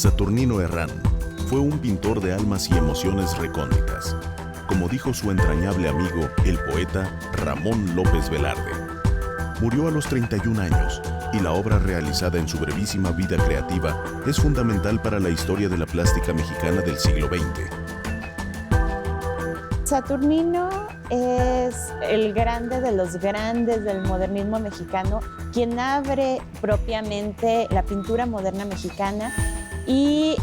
Saturnino Herrán fue un pintor de almas y emociones recónditas, como dijo su entrañable amigo, el poeta Ramón López Velarde. Murió a los 31 años y la obra realizada en su brevísima vida creativa es fundamental para la historia de la plástica mexicana del siglo XX. Saturnino es el grande de los grandes del modernismo mexicano, quien abre propiamente la pintura moderna mexicana, y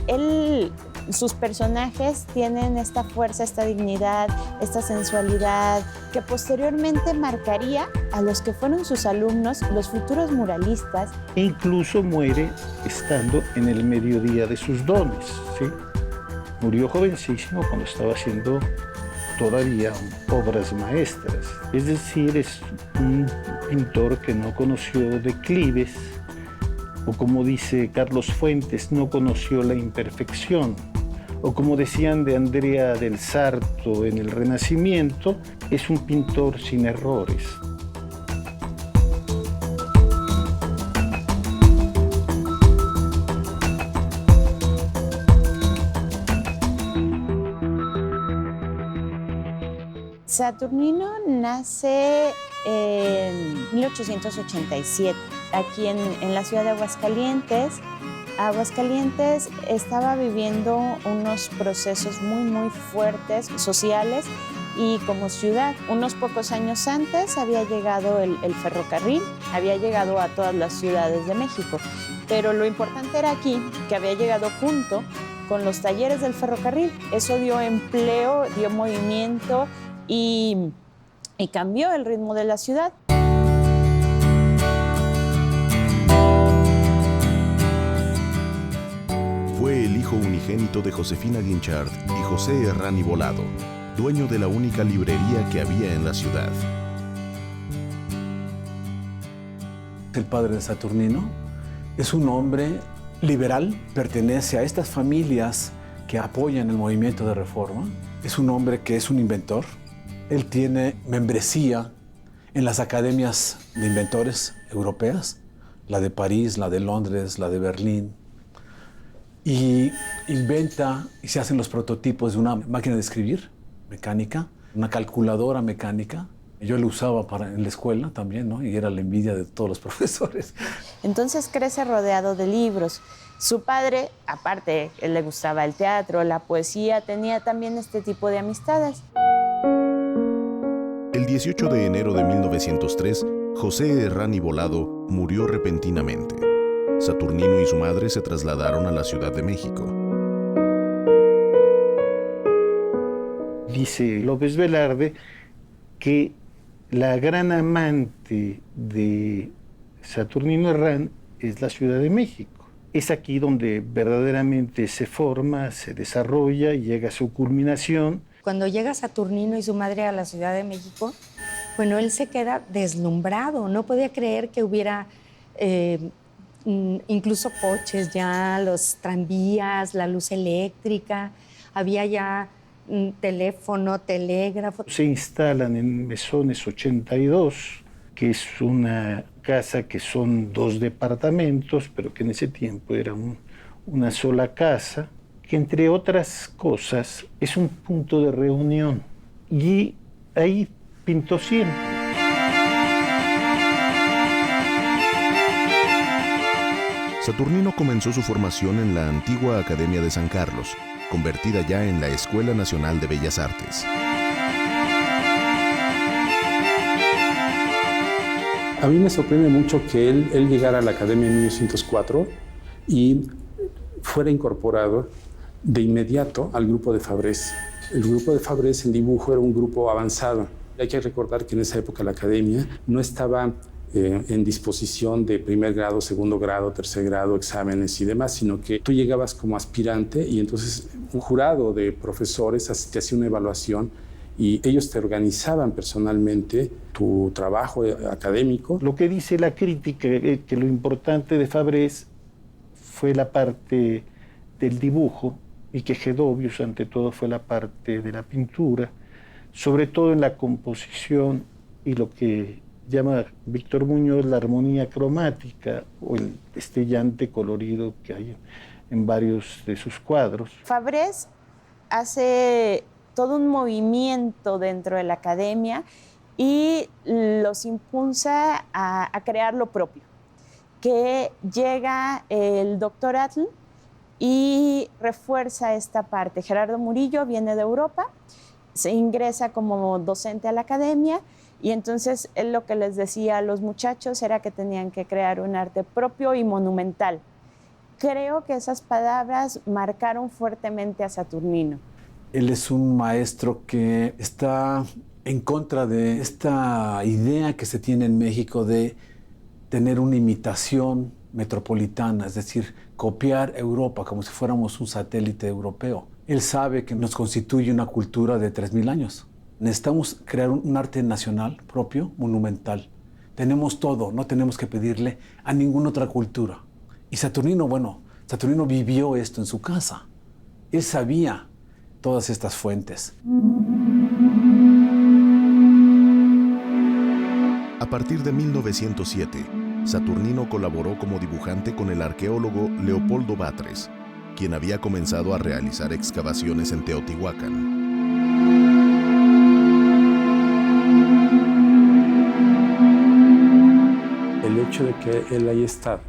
sus personajes tienen esta fuerza, esta dignidad, esta sensualidad que posteriormente marcaría a los que fueron sus alumnos, los futuros muralistas. E incluso muere estando en el mediodía de sus dones, ¿sí? Murió jovencísimo cuando estaba haciendo todavía obras maestras. Es decir, es un pintor que no conoció declives, o como dice Carlos Fuentes, no conoció la imperfección, o como decían de Andrea del Sarto en el Renacimiento, es un pintor sin errores. Saturnino nace en 1887, aquí en la ciudad de Aguascalientes. Aguascalientes estaba viviendo unos procesos muy fuertes sociales, y como ciudad, unos pocos años antes había llegado el ferrocarril, había llegado a todas las ciudades de México. Pero lo importante era aquí que había llegado junto con los talleres del ferrocarril. Eso dio empleo, dio movimiento y cambió el ritmo de la ciudad. Fue el hijo unigénito de Josefina Guinchard y José Herrán y Volado, dueño de la única librería que había en la ciudad. El padre de Saturnino es un hombre liberal, pertenece a estas familias que apoyan el movimiento de reforma. Es un hombre que es un inventor. Él tiene membresía en las academias de inventores europeas, la de París, la de Londres, la de Berlín, y inventa y se hacen los prototipos de una máquina de escribir mecánica, una calculadora mecánica. Yo lo usaba en la escuela también, ¿no? Y era la envidia de todos los profesores. Entonces crece rodeado de libros. Su padre, aparte, él le gustaba el teatro, la poesía, tenía también este tipo de amistades. El 18 de enero de 1903, José Herrán y Volado murió repentinamente. Saturnino y su madre se trasladaron a la Ciudad de México. Dice López Velarde que la gran amante de Saturnino Herrán es la Ciudad de México. Es aquí donde verdaderamente se forma, se desarrolla y llega a su culminación. Cuando llega Saturnino y su madre a la Ciudad de México, bueno, él se queda deslumbrado, no podía creer que hubiera incluso coches ya, los tranvías, la luz eléctrica, había ya teléfono, telégrafo. Se instalan en Mesones 82, que es una casa que son 2 departamentos, pero que en ese tiempo era una sola casa, que entre otras cosas es un punto de reunión. Y ahí pintó siempre. Saturnino comenzó su formación en la antigua Academia de San Carlos, convertida ya en la Escuela Nacional de Bellas Artes. A mí me sorprende mucho que él llegara a la Academia en 1904 y fuera incorporado de inmediato al grupo de Fabrés. El grupo de Fabrés en dibujo era un grupo avanzado. Hay que recordar que en esa época la Academia no estaba en disposición de primer grado, segundo grado, tercer grado, exámenes y demás, sino que tú llegabas como aspirante y entonces un jurado de profesores te hacía una evaluación y ellos te organizaban personalmente tu trabajo académico. Lo que dice la crítica, que lo importante de Fabrés fue la parte del dibujo y que Gedovius ante todo fue la parte de la pintura, sobre todo en la composición y lo que llama Víctor Muñoz la armonía cromática o el destellante colorido que hay en varios de sus cuadros. Fabrés hace todo un movimiento dentro de la academia y los impulsa a crear lo propio, que llega el doctor Atl y refuerza esta parte. Gerardo Murillo viene de Europa, se ingresa como docente a la academia y entonces él lo que les decía a los muchachos era que tenían que crear un arte propio y monumental. Creo que esas palabras marcaron fuertemente a Saturnino. Él es un maestro que está en contra de esta idea que se tiene en México de tener una imitación metropolitana, es decir, copiar Europa como si fuéramos un satélite europeo. Él sabe que nos constituye una cultura de 3.000 años. Necesitamos crear un arte nacional propio, monumental. Tenemos todo, no tenemos que pedirle a ninguna otra cultura. Y Saturnino, bueno, Saturnino vivió esto en su casa. Él sabía todas estas fuentes. A partir de 1907, Saturnino colaboró como dibujante con el arqueólogo Leopoldo Batres, quien había comenzado a realizar excavaciones en Teotihuacán. El hecho de que él haya estado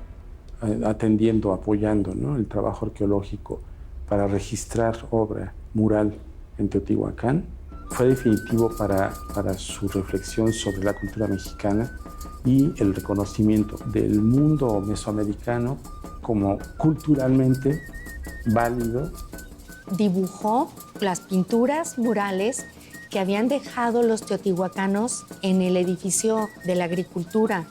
atendiendo, apoyando, ¿no?, el trabajo arqueológico para registrar obra mural en Teotihuacán fue definitivo para su reflexión sobre la cultura mexicana y el reconocimiento del mundo mesoamericano como culturalmente válido. Dibujó las pinturas murales que habían dejado los teotihuacanos en el edificio de la agricultura,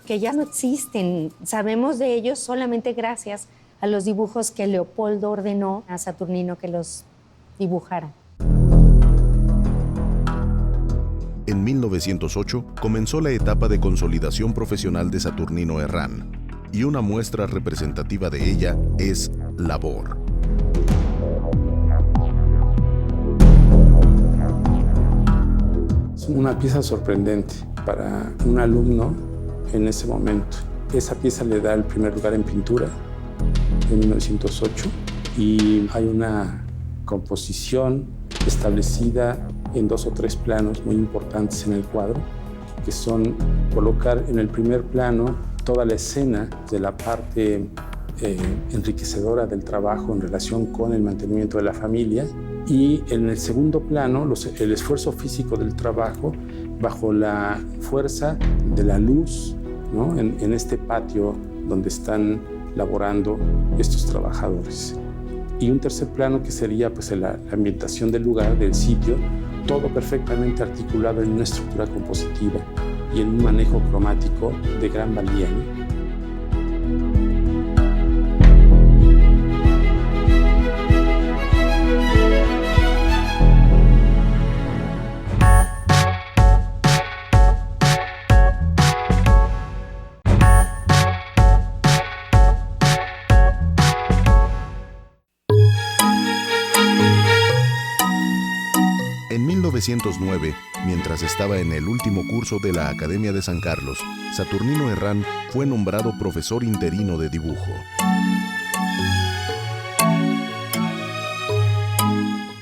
que ya no existen. Sabemos de ellos solamente gracias a los dibujos que Leopoldo ordenó a Saturnino que los dibujara. En 1908 comenzó la etapa de consolidación profesional de Saturnino Herrán, y una muestra representativa de ella es Labor. Es una pieza sorprendente para un alumno en ese momento. Esa pieza le da el primer lugar en pintura en 1908 y hay una composición establecida en 2 o 3 planos muy importantes en el cuadro, que son colocar en el primer plano toda la escena de la parte enriquecedora del trabajo en relación con el mantenimiento de la familia, y en el segundo plano el esfuerzo físico del trabajo bajo la fuerza de la luz, ¿no?, en este patio donde están laborando estos trabajadores. Y un tercer plano que sería pues la ambientación del lugar, del sitio, todo perfectamente articulado en una estructura compositiva y en un manejo cromático de gran valía, ¿no? En 1909, mientras estaba en el último curso de la Academia de San Carlos, Saturnino Herrán fue nombrado profesor interino de dibujo.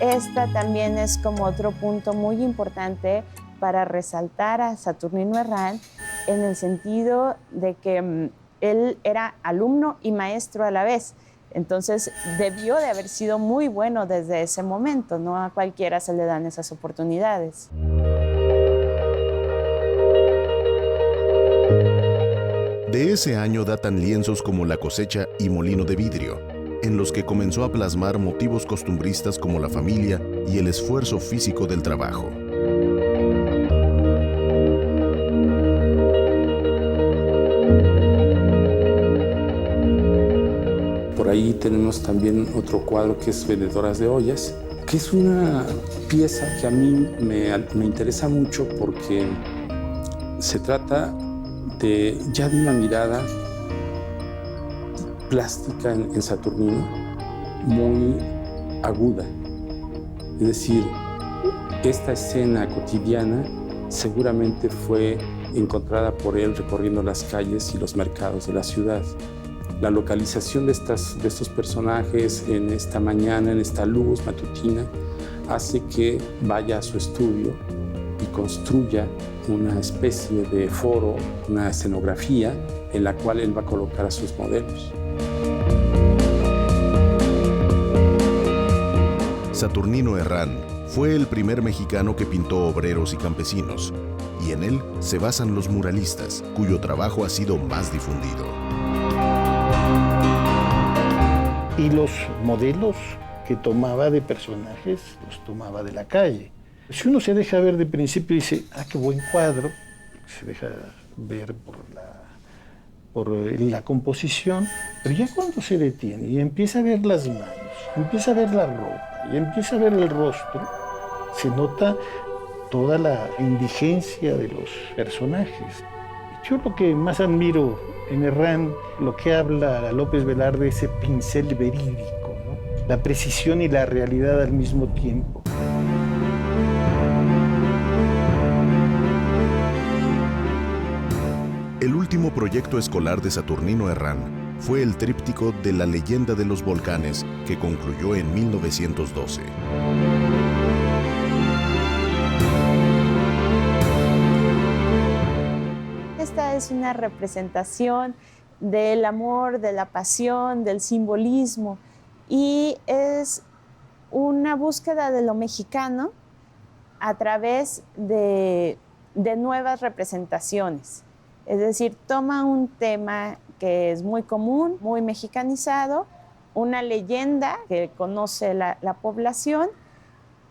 Esta también es como otro punto muy importante para resaltar a Saturnino Herrán, en el sentido de que él era alumno y maestro a la vez. Entonces, debió de haber sido muy bueno desde ese momento. No a cualquiera se le dan esas oportunidades. De ese año datan lienzos como La cosecha y Molino de vidrio, en los que comenzó a plasmar motivos costumbristas como la familia y el esfuerzo físico del trabajo. Por ahí tenemos también otro cuadro que es Vendedoras de ollas, que es una pieza que a mí me interesa mucho porque se trata ya de una mirada plástica en Saturnino, muy aguda. Es decir, esta escena cotidiana seguramente fue encontrada por él recorriendo las calles y los mercados de la ciudad. La localización de estos personajes en esta mañana, en esta luz matutina, hace que vaya a su estudio y construya una especie de foro, una escenografía en la cual él va a colocar a sus modelos. Saturnino Herrán fue el primer mexicano que pintó obreros y campesinos, y en él se basan los muralistas, cuyo trabajo ha sido más difundido. Y los modelos que tomaba de personajes los tomaba de la calle. Si uno se deja ver de principio y dice, qué buen cuadro, se deja ver por la composición, pero ya cuando se detiene y empieza a ver las manos, empieza a ver la ropa y empieza a ver el rostro, se nota toda la indigencia de los personajes. Yo lo que más admiro en Herrán, lo que habla López Velarde, ese pincel verídico, ¿no? La precisión y la realidad al mismo tiempo. El último proyecto escolar de Saturnino Herrán fue el tríptico de La leyenda de los volcanes, que concluyó en 1912. Esta es una representación del amor, de la pasión, del simbolismo, y es una búsqueda de lo mexicano a través de nuevas representaciones. Es decir, toma un tema que es muy común, muy mexicanizado, una leyenda que conoce la población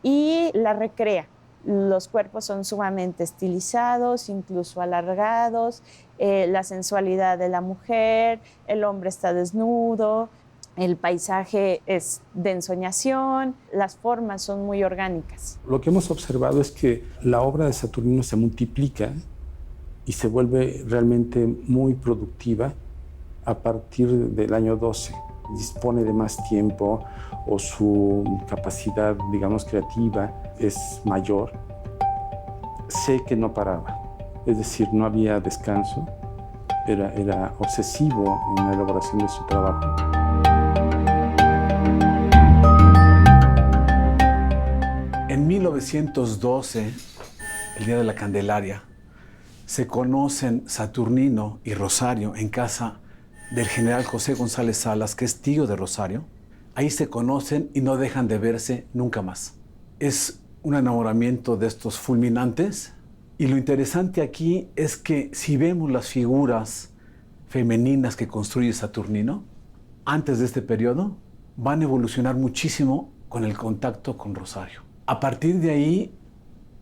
y la recrea. Los cuerpos son sumamente estilizados, incluso alargados, la sensualidad de la mujer, el hombre está desnudo, el paisaje es de ensoñación, las formas son muy orgánicas. Lo que hemos observado es que la obra de Saturnino se multiplica y se vuelve realmente muy productiva a partir del año 12. Dispone de más tiempo o su capacidad, digamos, creativa es mayor. Sé que no paraba, es decir, no había descanso, era obsesivo en la elaboración de su trabajo. En 1912, el Día de la Candelaria, se conocen Saturnino y Rosario en casa del general José González Salas, que es tío de Rosario. Ahí se conocen y no dejan de verse nunca más. Es un enamoramiento de estos fulminantes, y lo interesante aquí es que si vemos las figuras femeninas que construye Saturnino, antes de este periodo, van a evolucionar muchísimo con el contacto con Rosario. A partir de ahí,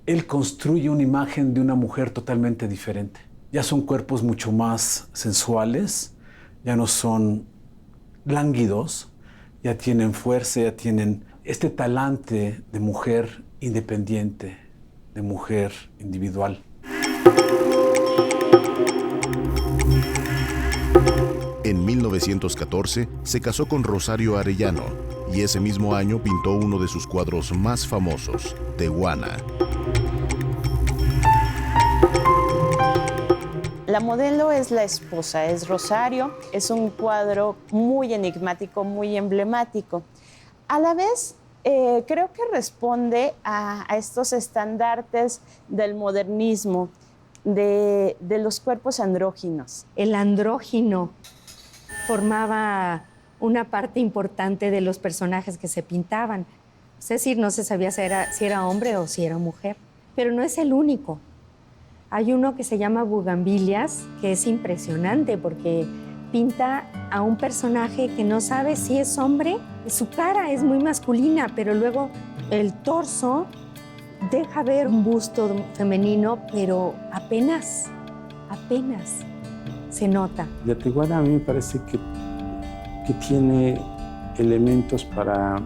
él construye una imagen de una mujer totalmente diferente. Ya son cuerpos mucho más sensuales, ya no son lánguidos, ya tienen fuerza, ya tienen este talante de mujer independiente, de mujer individual. En 1914 se casó con Rosario Arellano y ese mismo año pintó uno de sus cuadros más famosos, Tehuana. La modelo es la esposa, es Rosario. Es un cuadro muy enigmático, muy emblemático. A la vez, creo que responde a estos estandartes del modernismo, de los cuerpos andróginos. El andrógino formaba una parte importante de los personajes que se pintaban. Es decir, no se sabía si era hombre o si era mujer, pero no es el único. Hay uno que se llama Bugambilias, que es impresionante porque pinta a un personaje que no sabe si es hombre. Su cara es muy masculina, pero luego el torso deja ver un busto femenino, pero apenas se nota. La Tehuana a mí me parece que tiene elementos para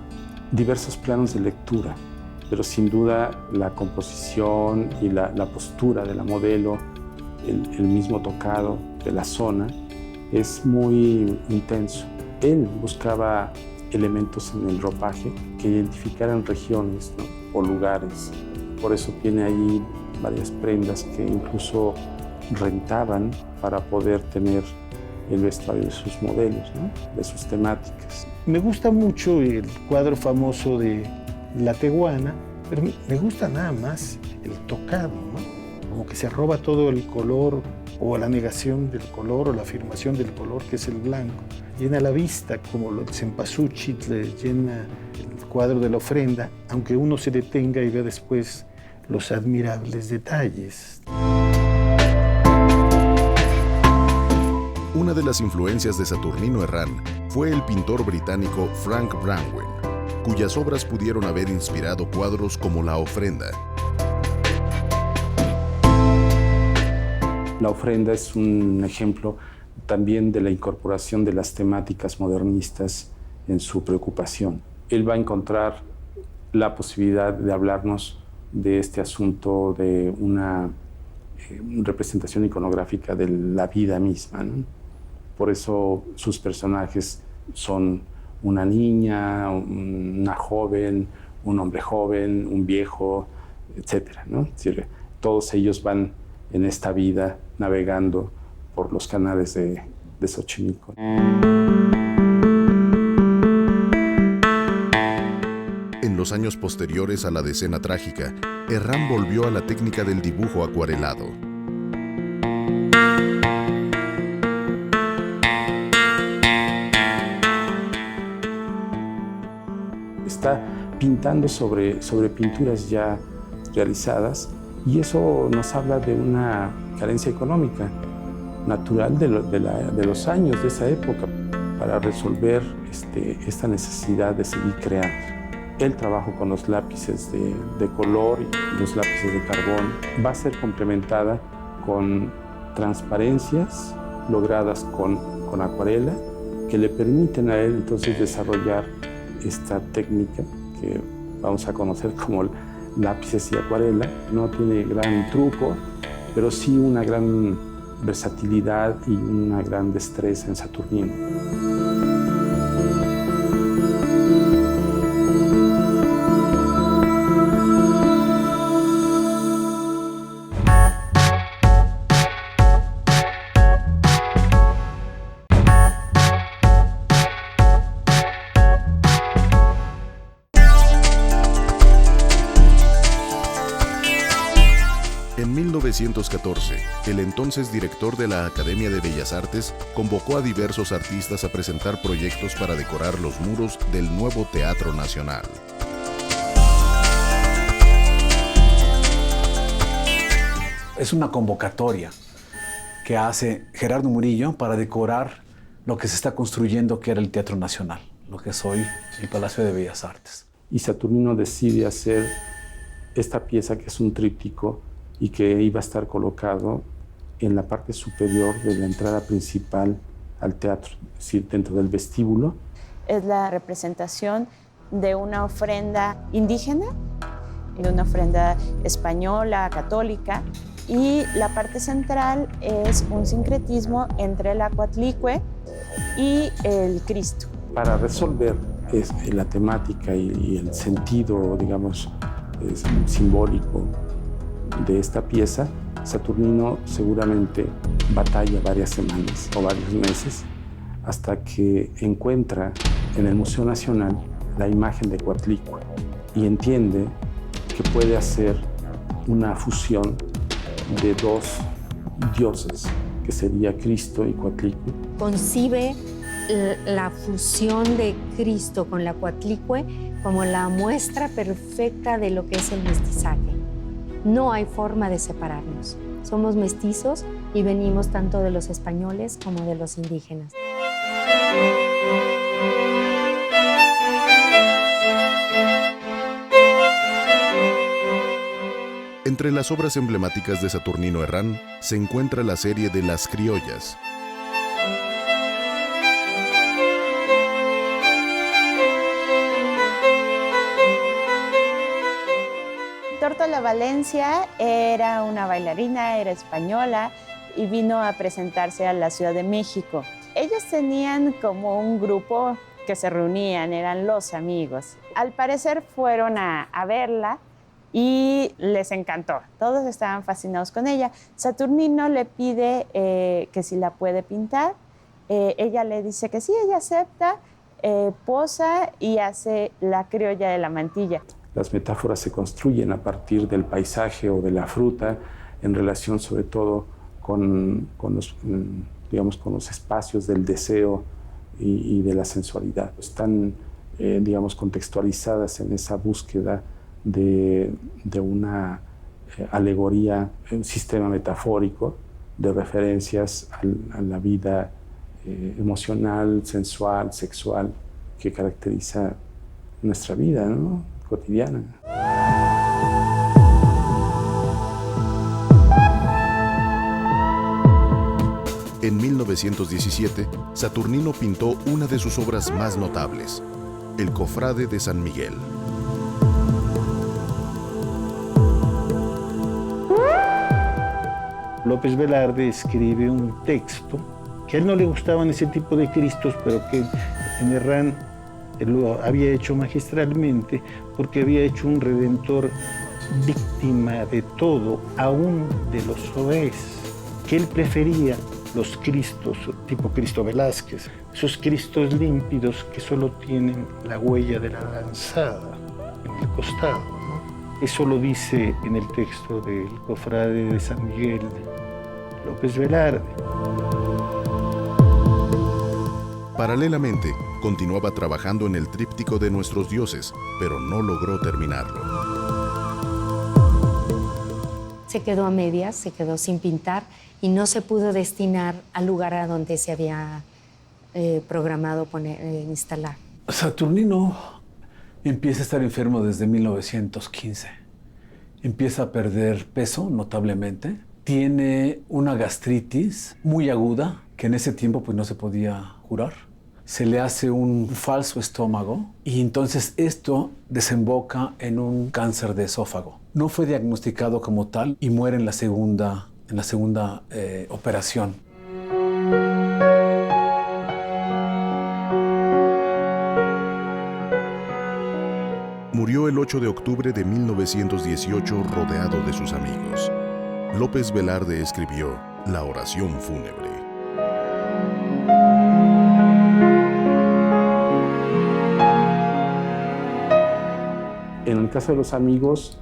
diversos planos de lectura, pero sin duda la composición y la postura de la modelo, el mismo tocado de la zona, es muy intenso. Él buscaba elementos en el ropaje que identificaran regiones, ¿no? O lugares. Por eso tiene ahí varias prendas que incluso rentaban para poder tener el vestuario de sus modelos, ¿no? De sus temáticas. Me gusta mucho el cuadro famoso de La Teguana, pero me gusta nada más el tocado, ¿no? Como que se roba todo el color, o la negación del color, o la afirmación del color, que es el blanco. Llena la vista, como lo de Cempasúchil le llena el cuadro de la ofrenda, aunque uno se detenga y vea después los admirables detalles. Una de las influencias de Saturnino Herrán fue el pintor británico Frank Brangwen, cuyas obras pudieron haber inspirado cuadros como La Ofrenda. La ofrenda es un ejemplo también de la incorporación de las temáticas modernistas en su preocupación. Él va a encontrar la posibilidad de hablarnos de este asunto de una representación iconográfica de la vida misma, ¿no? Por eso sus personajes son una niña, una joven, un hombre joven, un viejo, etc., ¿no? Es decir, todos ellos van en esta vida navegando por los canales de Xochimilco. En los años posteriores a la Decena Trágica, Herrán volvió a la técnica del dibujo acuarelado. Está pintando sobre pinturas ya realizadas, y eso nos habla de una carencia económica natural de los años de esa época para resolver esta necesidad de seguir creando. El trabajo con los lápices de color y los lápices de carbón va a ser complementada con transparencias logradas con acuarela, que le permiten a él entonces desarrollar esta técnica que vamos a conocer como lápices y acuarela. No tiene gran truco, pero sí una gran versatilidad y una gran destreza en Saturnino. En 1914, el entonces director de la Academia de Bellas Artes convocó a diversos artistas a presentar proyectos para decorar los muros del nuevo Teatro Nacional. Es una convocatoria que hace Gerardo Murillo para decorar lo que se está construyendo, que era el Teatro Nacional, lo que es hoy el Palacio de Bellas Artes. Y Saturnino decide hacer esta pieza, que es un tríptico y que iba a estar colocado en la parte superior de la entrada principal al teatro, es decir, dentro del vestíbulo. Es la representación de una ofrenda indígena y una ofrenda española, católica, y la parte central es un sincretismo entre el Acuatlicue y el Cristo. Para resolver la temática y el sentido, digamos, simbólico de esta pieza, Saturnino seguramente batalla varias semanas o varios meses hasta que encuentra en el Museo Nacional la imagen de Coatlicue y entiende que puede hacer una fusión de dos dioses, que sería Cristo y Coatlicue. Concibe la fusión de Cristo con la Coatlicue como la muestra perfecta de lo que es el mestizaje. No hay forma de separarnos. Somos mestizos y venimos tanto de los españoles como de los indígenas. Entre las obras emblemáticas de Saturnino Herrán se encuentra la serie de Las Criollas. Tórtola Valencia era una bailarina, era española y vino a presentarse a la Ciudad de México. Ellos tenían como un grupo que se reunían, eran los amigos. Al parecer fueron a verla y les encantó. Todos estaban fascinados con ella. Saturnino le pide que si la puede pintar Ella le dice que sí, ella acepta, posa y hace la criolla de la mantilla. Las metáforas se construyen a partir del paisaje o de la fruta en relación sobre todo con los espacios del deseo y de la sensualidad. Están, contextualizadas en esa búsqueda de una alegoría, un sistema metafórico de referencias a la vida emocional, sensual, sexual, que caracteriza nuestra vida, ¿no?, cotidiana. En 1917, Saturnino pintó una de sus obras más notables, El Cofrade de San Miguel. López Velarde escribe un texto que a él no le gustaban ese tipo de Cristos, pero que en Herrán lo había hecho magistralmente porque había hecho un Redentor víctima de todo, aún de los soez, que él prefería los Cristos tipo Cristo Velázquez, esos Cristos límpidos que solo tienen la huella de la lanzada en el costado, ¿no? Eso lo dice en el texto del Cofrade de San Miguel López Velarde. Paralelamente, continuaba trabajando en el tríptico de nuestros dioses, pero no logró terminarlo. Se quedó a medias, se quedó sin pintar y no se pudo destinar al lugar a donde se había programado instalar. Saturnino empieza a estar enfermo desde 1915. Empieza a perder peso notablemente. Tiene una gastritis muy aguda que en ese tiempo pues, no se podía curar. Se le hace un falso estómago y entonces esto desemboca en un cáncer de esófago. No fue diagnosticado como tal y muere en la segunda operación. Murió el 8 de octubre de 1918 rodeado de sus amigos. López Velarde escribió La oración fúnebre. En el caso de los amigos,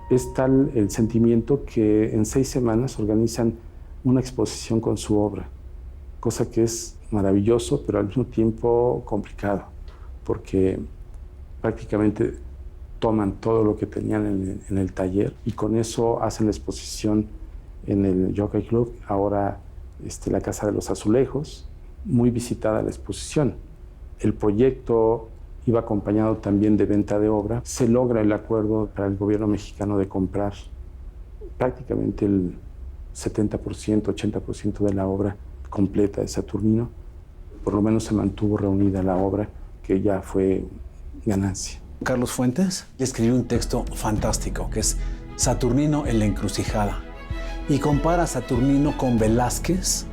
es tal el sentimiento que en 6 semanas organizan una exposición con su obra, cosa que es maravilloso, pero al mismo tiempo complicado, porque prácticamente toman todo lo que tenían en el taller y con eso hacen la exposición en el Jockey Club, ahora la Casa de los Azulejos, muy visitada la exposición. El proyecto iba acompañado también de venta de obra. Se logra el acuerdo para el gobierno mexicano de comprar prácticamente el 70%, 80% de la obra completa de Saturnino. Por lo menos se mantuvo reunida la obra, que ya fue ganancia. Carlos Fuentes escribió un texto fantástico que es Saturnino en la encrucijada y compara a Saturnino con Velázquez,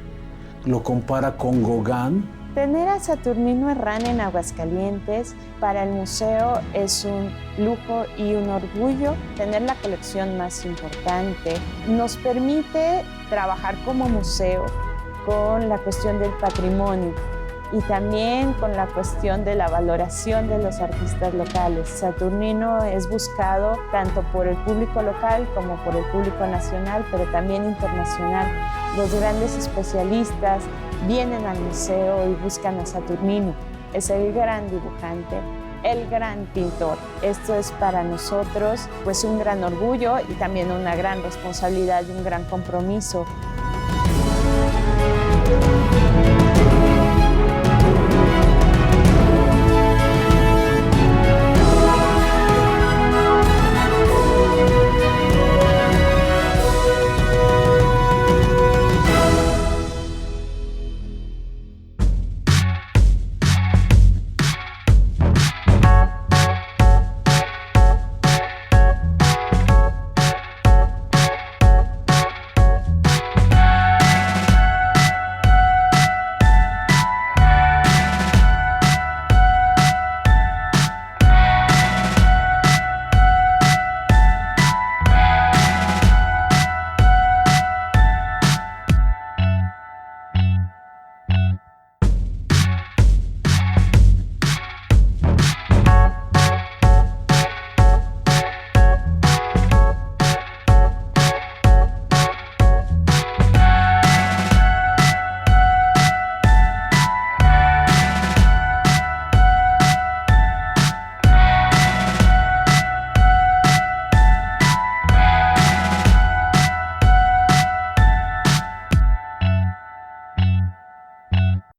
lo compara con Gauguin. Tener a Saturnino Herrán en Aguascalientes para el museo es un lujo y un orgullo. Tener la colección más importante nos permite trabajar como museo con la cuestión del patrimonio y también con la cuestión de la valoración de los artistas locales. Saturnino es buscado tanto por el público local como por el público nacional, pero también internacional. Los grandes especialistas vienen al museo y buscan a Saturnino. Es el gran dibujante, el gran pintor. Esto es para nosotros pues un gran orgullo y también una gran responsabilidad y un gran compromiso.